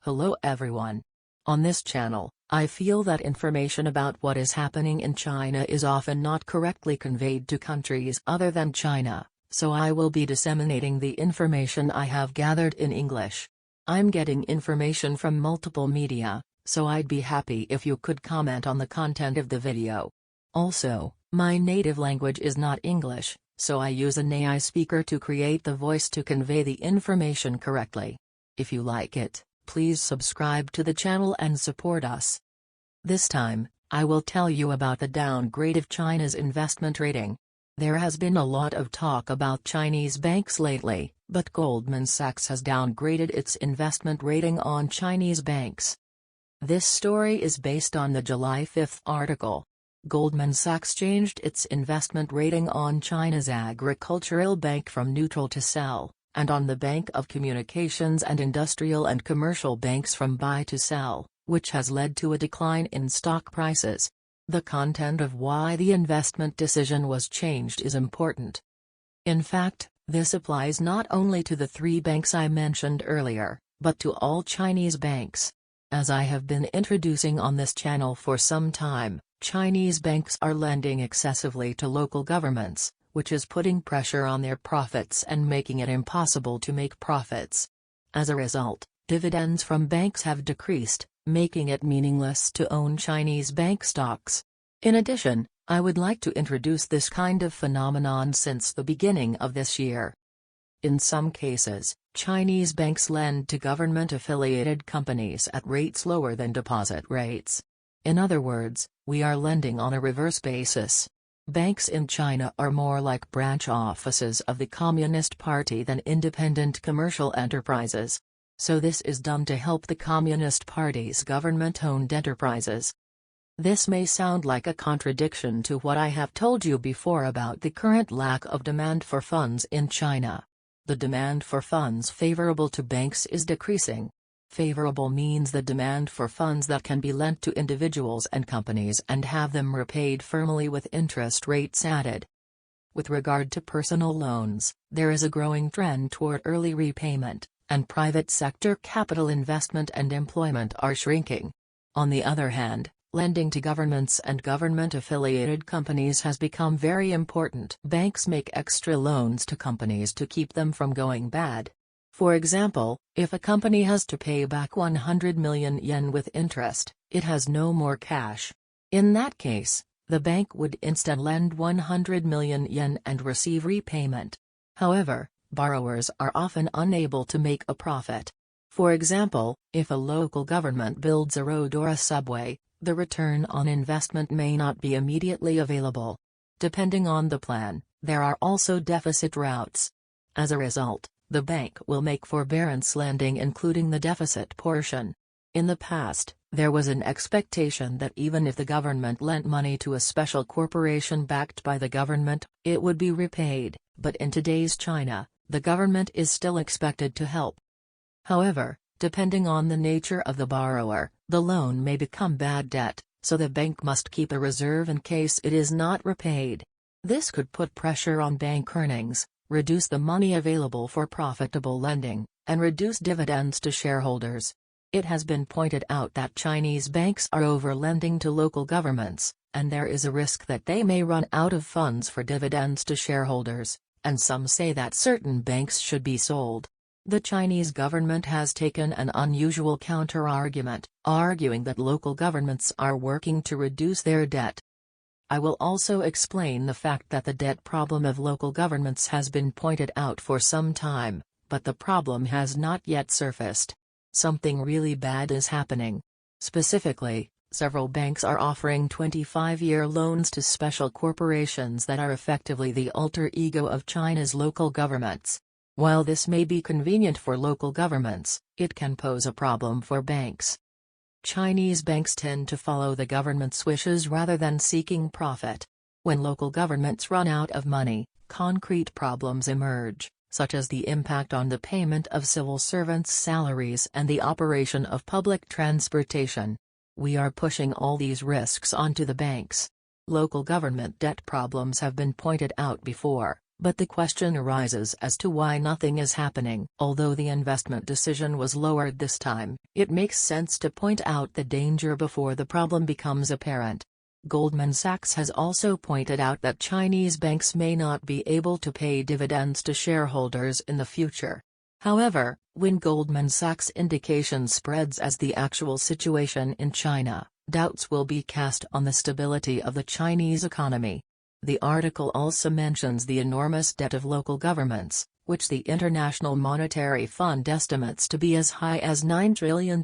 Hello everyone. On this channel, I feel that information about what is happening in China is often not correctly conveyed to countries other than China, so I will be disseminating the information I have gathered in English. I'm getting information from multiple media, so I'd be happy if you could comment on the content of the video. Also, my native language is not English, so I use an AI speaker to create the voice to convey the information correctly. If you like it, please subscribe to the channel and support us. This time, I will tell you about the downgrade of China's investment rating. There has been a lot of talk about Chinese banks lately, but Goldman Sachs has downgraded its investment rating on Chinese banks. This story is based on the July 5 article. Goldman Sachs changed its investment rating on China's agricultural bank from neutral to sell, and on the Bank of Communications and Industrial and Commercial Banks from buy to sell, which has led to a decline in stock prices. The content of why the investment decision was changed is important. In fact, this applies not only to the three banks I mentioned earlier, but to all Chinese banks. As I have been introducing on this channel for some time, Chinese banks are lending excessively to local governments, which is putting pressure on their profits and making it impossible to make profits. As a result, dividends from banks have decreased, making it meaningless to own Chinese bank stocks. In addition, I would like to introduce this kind of phenomenon since the beginning of this year. In some cases, Chinese banks lend to government-affiliated companies at rates lower than deposit rates. In other words, we are lending on a reverse basis. Banks in China are more like branch offices of the Communist Party than independent commercial enterprises. So this is done to help the Communist Party's government-owned enterprises. This may sound like a contradiction to what I have told you before about the current lack of demand for funds in China. The demand for funds favorable to banks is decreasing. Favorable means the demand for funds that can be lent to individuals and companies and have them repaid firmly with interest rates added. With regard to personal loans, there is a growing trend toward early repayment, and private sector capital investment and employment are shrinking. On the other hand, lending to governments and government-affiliated companies has become very important. Banks make extra loans to companies to keep them from going bad. For example, if a company has to pay back 100 million yen with interest, it has no more cash. In that case, the bank would instead lend 100 million yen and receive repayment. However, borrowers are often unable to make a profit. For example, if a local government builds a road or a subway, the return on investment may not be immediately available. Depending on the plan, there are also deficit routes. As a result, the bank will make forbearance lending including the deficit portion. In the past, there was an expectation that even if the government lent money to a special corporation backed by the government, it would be repaid, but in today's China, the government is still expected to help. However, depending on the nature of the borrower, the loan may become bad debt, so the bank must keep a reserve in case it is not repaid. This could put pressure on bank earnings, reduce the money available for profitable lending, and reduce dividends to shareholders. It has been pointed out that Chinese banks are over-lending to local governments, and there is a risk that they may run out of funds for dividends to shareholders, and some say that certain banks should be sold. The Chinese government has taken an unusual counter-argument, arguing that local governments are working to reduce their debt. I will also explain the fact that the debt problem of local governments has been pointed out for some time, but the problem has not yet surfaced. Something really bad is happening. Specifically, several banks are offering 25-year loans to special corporations that are effectively the alter ego of China's local governments. While this may be convenient for local governments, it can pose a problem for banks. Chinese banks tend to follow the government's wishes rather than seeking profit. When local governments run out of money, concrete problems emerge, such as the impact on the payment of civil servants' salaries and the operation of public transportation. We are pushing all these risks onto the banks. Local government debt problems have been pointed out before, But the question arises as to why nothing is happening. Although the investment decision was lowered this time, it makes sense to point out the danger before the problem becomes apparent. Goldman Sachs has also pointed out that Chinese banks may not be able to pay dividends to shareholders in the future. However, when Goldman Sachs' indication spreads as the actual situation in China, doubts will be cast on the stability of the Chinese economy. The article also mentions the enormous debt of local governments, which the International Monetary Fund estimates to be as high as $9 trillion.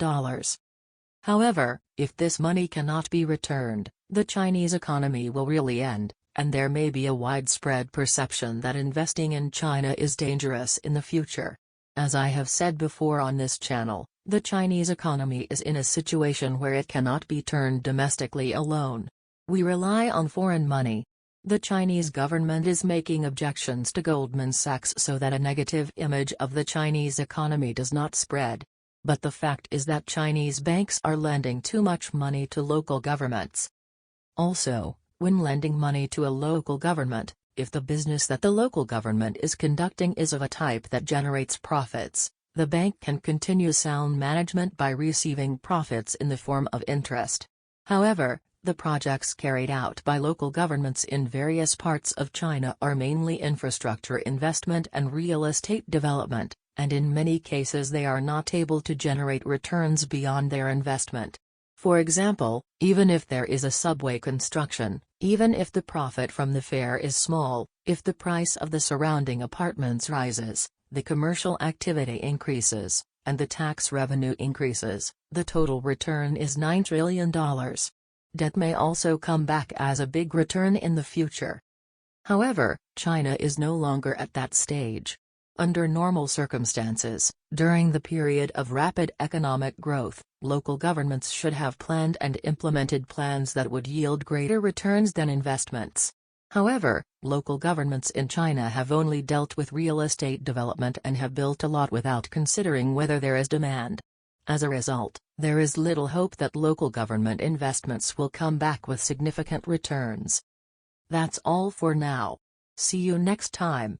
However, if this money cannot be returned, the Chinese economy will really end, and there may be a widespread perception that investing in China is dangerous in the future. As I have said before on this channel, the Chinese economy is in a situation where it cannot be turned domestically alone. We rely on foreign money. The Chinese government is making objections to Goldman Sachs so that a negative image of the Chinese economy does not spread. But the fact is that Chinese banks are lending too much money to local governments. Also, when lending money to a local government, if the business that the local government is conducting is of a type that generates profits, the bank can continue sound management by receiving profits in the form of interest. However, the projects carried out by local governments in various parts of China are mainly infrastructure investment and real estate development, and in many cases they are not able to generate returns beyond their investment. For example, even if there is a subway construction, even if the profit from the fare is small, if the price of the surrounding apartments rises, the commercial activity increases, and the tax revenue increases, the total return is $9 trillion. Debt may also come back as a big return in the future. However, China is no longer at that stage. Under normal circumstances, during the period of rapid economic growth, local governments should have planned and implemented plans that would yield greater returns than investments. However, local governments in China have only dealt with real estate development and have built a lot without considering whether there is demand. As a result, there is little hope that local government investments will come back with significant returns. That's all for now. See you next time.